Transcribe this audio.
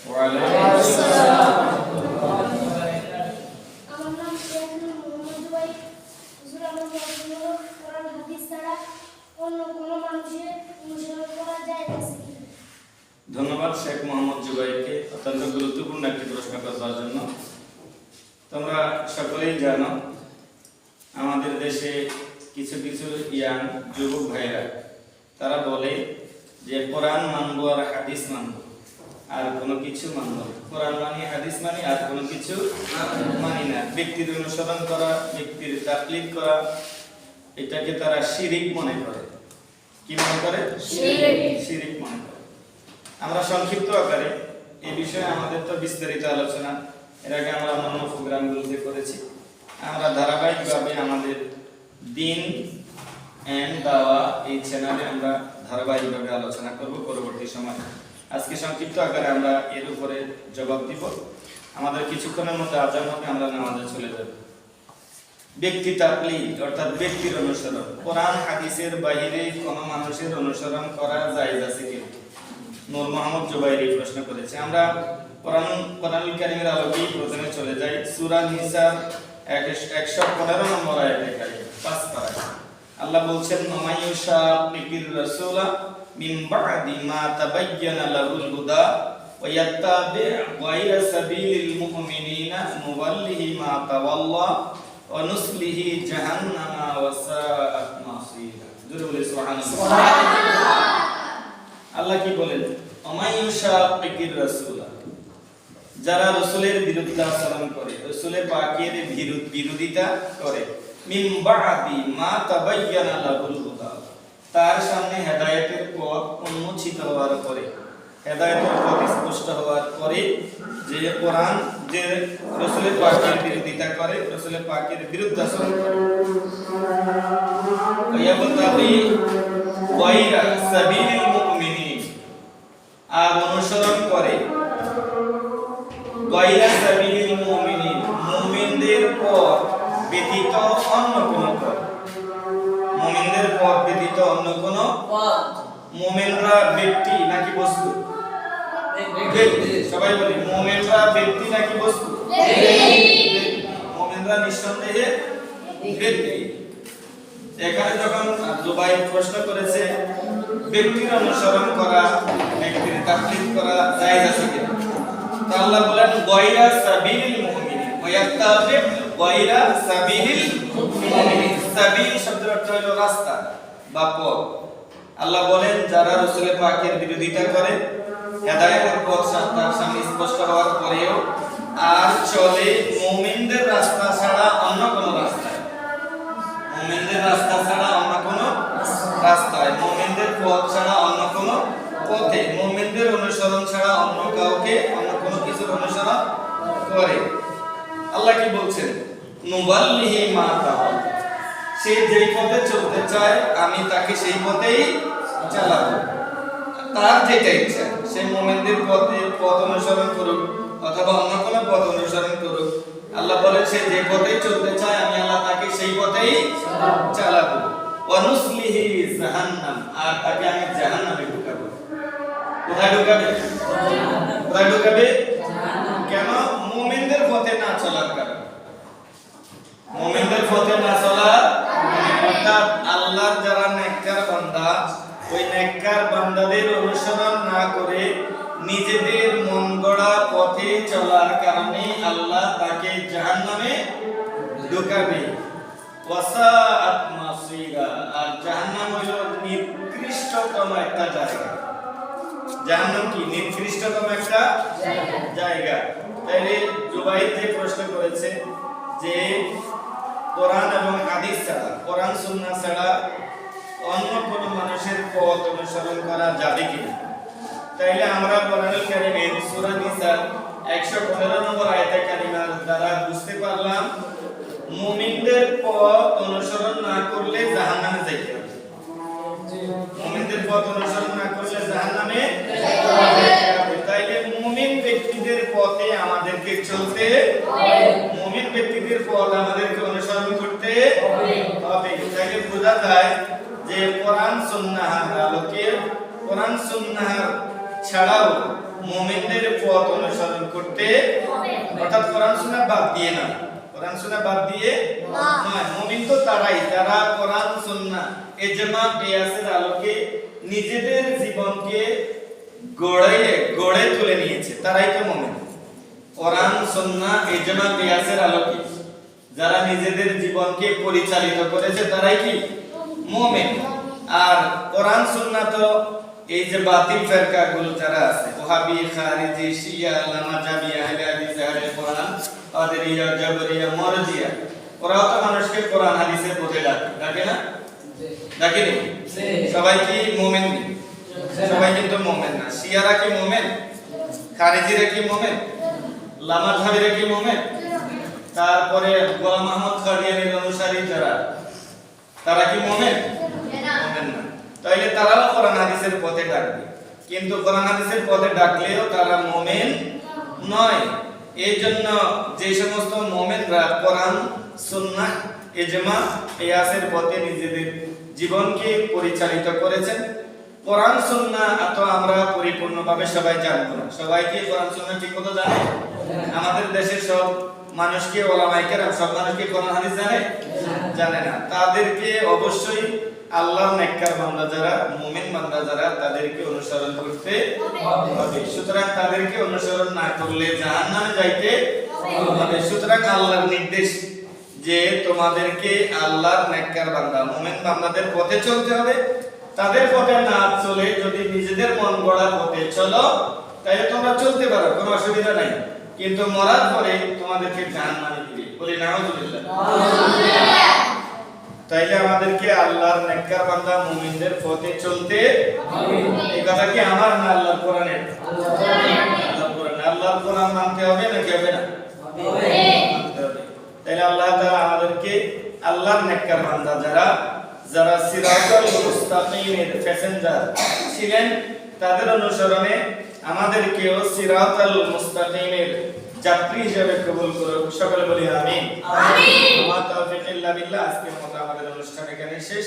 ওয়া আলাইকুম আসসালাম। আমার নাম শেখ মোহাম্মদ জুবাইর। হুজুর, আমার প্রশ্ন হলো, কোরআন হাদিস ছাড়া অন্য কোনো মানুষের অনুসরণ করা যায় আছে কিনা? ধন্যবাদ শেখ মোহাম্মদ জুবাইরকে অত্যন্ত গুরুত্বপূর্ণ একটি প্রশ্ন করার জন্য। তোমরা সকলেই জানো আমাদের দেশে কিছু কিছু ইয়াং যুবক ভাইরা তারা বলে যে কোরআন মানবো আর হাদিস মানবো, আর কোনো কিছু মানবো না। কোরআন মানি, হাদিস মানি, আর কোনো কিছু মানি না। ব্যক্তির অনুসরণ করা, ব্যক্তির তাকলিদ করা, এটাকে তারা শিরিক মনে করে। কি মনে করে? শিরিক মনে করে। আমরা সংক্ষিপ্ত আকারে এই বিষয়ে, আমাদের তো বিস্তারিত আলোচনা এর আগে আমরা অন্যান্য প্রোগ্রামগুলোতে করেছি। আমরা ধারাবাহিকভাবে আমাদের দিন এন্ড দাওয়া এই চ্যানেলে আমরা ধারাবাহিকভাবে আলোচনা করব পরবর্তী সময়। আজকে সংক্ষিপ্ত আকারে আমরা এর উপরে জবাব দিব। আমাদের কিছুক্ষণের মধ্যে আজান হবে, আমরা নামাজে চলে যাব। ব্যক্তি তাকলিদ অর্থাৎ ব্যক্তির অনুসরণ, কোরআন হাদিসের বাইরে কোনো মানুষের অনুসরণ করা জায়েজ আছে কি? নূর মোহাম্মদ জুবাইর এই প্রশ্ন করেছে। আমরা কোরআনুল কারীমের আলোকেই প্রথমে চলে যাই। সূরা নিসা 115 নম্বর আয়াতে কারিমা 5 পারা। আল্লাহ বলছেন, মাইয়ুশাকির রাসূলা মিন বা'দি মা তাবায়্যানা লাহুল হুদা ওয়া ইয়াত্তাবি' গায়রা সাবিলিল মুমিনিনা নুওয়াল্লিহি মা তাওয়াল্লা ওয়া নুসলিহি জাহান্নামা ওয়া সাআত মাসীরা। জোরে বলে সুবহানাল্লাহ। আল্লাহ কি বলেন? মাইয়ুশাকির রাসূলা, যারা রাসূলের বিরুদ্ধে আচরণ করে, রাসূলের পাকের বিরোধিতা করে, মিন বা'দি মা তাবায়্যানা লাহুল হুদা, তার সামনে হেদায়েতের পথ উন্মোচিত হওয়ার পরে, হেদায়েতের পথ স্পষ্ট হওয়ার পরে যে কোরআন, যে রাসূলের পাকের বিরোধিতা করে, রাসূলের পাকের বিরুদ্ধে আচরণ করে, ওয়ায়াবতাগি গায়রা সাবিলিল মুমিনিন, আর অনুসরণ করে গায়রা সাবিলিল মুমিনিন, মুমিনদের পথ ব্যতীত অন্য কোন পথ, মুমিনদের পথ ব্যতীত অন্য কোন পথ। মুমিনরা ব্যক্তি নাকি বস্তু? ব্যক্তি। সবাই বলি, মুমিনরা ব্যক্তি নাকি বস্তু? ব্যক্তি। মুমিনরা নিঃসন্দেহে ব্যক্তি। এখানে যখন জুবাইর প্রশ্ন করেছে ব্যক্তির অনুসরণ করা, ব্যক্তির তাকলিদ করা জায়েজ আছে কিনা, তো আল্লাহ বলেন গায়রা সাবিলিল মুমিনিন ওয়া ইয়াত্তাবি' গায়রা সাবিলিল মুমিনিন। সাবিল শব্দের অর্থ হলো রাস্তা বা পথ। আল্লাহ বলেন যারা রাসূলের পাকের বিরোধিতা করে, হেদায়েতের পথ তার সামনে স্পষ্ট হওয়ার পরেও আর চলে মুমিনদের রাস্তা ছাড়া অন্য কোন রাস্তায়, মুমিনদের রাস্তা ছাড়া অন্য কোন রাস্তায়, মুমিনদের পথ ছাড়া অন্য কোন পথে, মুমিনদের অনুসরণ ছাড়া অন্য কাউকে, অন্য কোন কিছুর অনুসরণ করে। আল্লাহ কি বলছেন? নুবাল্লিহি মা তাওয়াল্লা, সে যেই পথে চলতে চায় আমি তাকে সেই পথেই চালাবো। তার যেটা ইচ্ছা, সে মুমিনদের পথ অনুসরণ করুক অথবা অন্য কোন পথ অনুসরণ করুক, আল্লাহ বলেন সে যে পথে চলতে চায় আমি আল্লাহ তাকে সেই পথেই চালাবো। ওয়া নুসলিহি জাহান্নাম, আর তাকে আমি জাহান্নামে ঢুকাবো। কোথায় ঢুকাবে? কোথায় ঢুকাবে? কেন? মুমিনদের পথে না চলার কারণে। মুমিনদের পথে না চলা অর্থাৎ আল্লাহর যারা নেককার বান্দা, ওই নেককার বান্দাদের অনুসরণ না করে নিজেদের মন গড়া পথে চলার কারণে আল্লাহ তাকে জাহান্নামে ঢুকাবে। ওয়াসাআত মাসীরা, আর জাহান্নাম হলো নিকৃষ্টতম একটা জায়গা। জাহান্নাম কি? নিকৃষ্টতম একটা জায়গা। তাইলে জুবাইর যে প্রশ্ন করেছে যে কোরআন এবং হাদিস ছাড়া, কোরআন সুন্নাহ ছাড়া অন্য কোন মানুষের পথ অনুসরণ করা যাবে কিনা, তাইলে আমরা কোরআনুল কারীমের সূরা নিসা 115 নম্বর আয়াতে কারিমার দ্বারা বুঝতে পারলাম মুমিনদের পথ অনুসরণ না করলে জাহান্নামে যাইতে হবে। মুমিনদের পথ অনুসরণ না করলে জাহান্নামে যাইতে হবে। তাইলে মুমিন ব্যক্তিদের পথে আমাদেরকে চলতে হবে, মুমিন ব্যক্তিদের পথ আমাদেরকে অনুসরণ করতে হবে। তাইলে বোঝা যায় যে কোরআন সুন্নাহর আলোকে, কোরআন সুন্নাহর ছাড়াও মুমিনদের পথ অনুসরণ করতে অর্থাৎ কোরআন সুন্নাহ বাদ দিয়ে না, কোরআন সুন্নাহ বাদ দিয়ে নয়। মুমিন তো তারাই যারা কোরআন সুন্নাহ ইজমা কিয়াসের আলোকে নিজেদের জীবনকে গড়ে তুলে নিয়েছে, তারাই তো মুমিন। কোরআন সুন্নাহ ইজমা কিয়াসের আলোকে যারা নিজেদের জীবনকে পরিচালিত করেছে তারাই কি মুমিন। আর কোরআন সুন্নাহ তো এই যে বাতিল ফিরকা গুলো যারা আছে ওহাবি, খারিজি, শিয়া, লামাজাবি, আহলে হাদিস, আহলে কোরআন, কাদেরিয়া, জাবরিয়া, মুরজিয়া, ওরাও তো মানুষকে কোরআন হাদিসের পথে ডাকে না? ডাকে নি? সবাই কি মুমিন? সবাই কিন্তু মুমিন না। শিয়ারা কি মুমিন? খারিজিরা কি মুমিন? লামাজাবিরা কি মুমিন? তারপরে গোলাম আহমদ কাদিয়ানীর অনুসারী যারা, তারা কি মুমিন? মুমিন না। তাইলে তারাও কোরআন হাদিসের পথে ডাকবে, কিন্তু কোরআন হাদিসের পথে ডাকলেও তারা মুমিন নয়। এই জন্য যে সমস্ত মুমিনরা কোরআন সুন্নাহ ইজমা কিয়াসের পথে নিজেদের জীবনকে পরিচালিত করেছেন, কোরআন সুন্নাহ তো আমরা পরিপূর্ণভাবে সবাই জানবো না। সবাই কি কোরআন সুন্নাহ ঠিকমতো জানে? আমাদের দেশের সব মানুষকে ওলামায়ে কেরাম সব মানুষকে কোরআন হাদিস জানে না। তাদেরকে অবশ্যই আল্লাহর নেককার বান্দা যারা, মুমিন বান্দা যারা, তাদেরকে অনুসরণ করতে হবে। সুতরাং তাদেরকে অনুসরণ না করলে জাহান্নামে যাইতে হবে। সুতরাং আল্লাহর নির্দেশ যে তোমাদেরকে আল্লাহর নেককার বান্দা, মুমিন বান্দাদের পথে চলতে হবে। তাদের পথে না চলে যদি নিজেদের মন গড়া পথে চলো তাহলে তোমরা চলতে পারো, কোনো অসুবিধা নাই, কিন্তু মরার পরে তোমাদেরকে জাহান্নামে দিবে। বলি নাউযুবিল্লাহ। তাইলে আমাদেরকে আল্লাহর নেককার বান্দা মুমিনদের পথে চলতে হবে। এই কথা কি আমার না আল্লাহর কোরআনের? আল্লাহর কোরআন। আল্লাহর কোরআন মানতে হবে নাকি হবে না? মানতে হবে। তাইলে আল্লাহ তাআলা আমাদেরকে আল্লাহর নেককার বান্দা যারা সিরাতাল মুস্তাকিমের প্যাসেঞ্জার ছিলেন তাদের অনুসরণে আমাদেরকেও সিরাতাল মুস্তাকিমের যাত্রী হিসেবে কবুল করুন। সকলে বলি আমিন। আমিন। ওয়া তাওফীক ইল্লা বিল্লাহ। আজকের মতো আমাদের অনুষ্ঠান এখানে শেষ।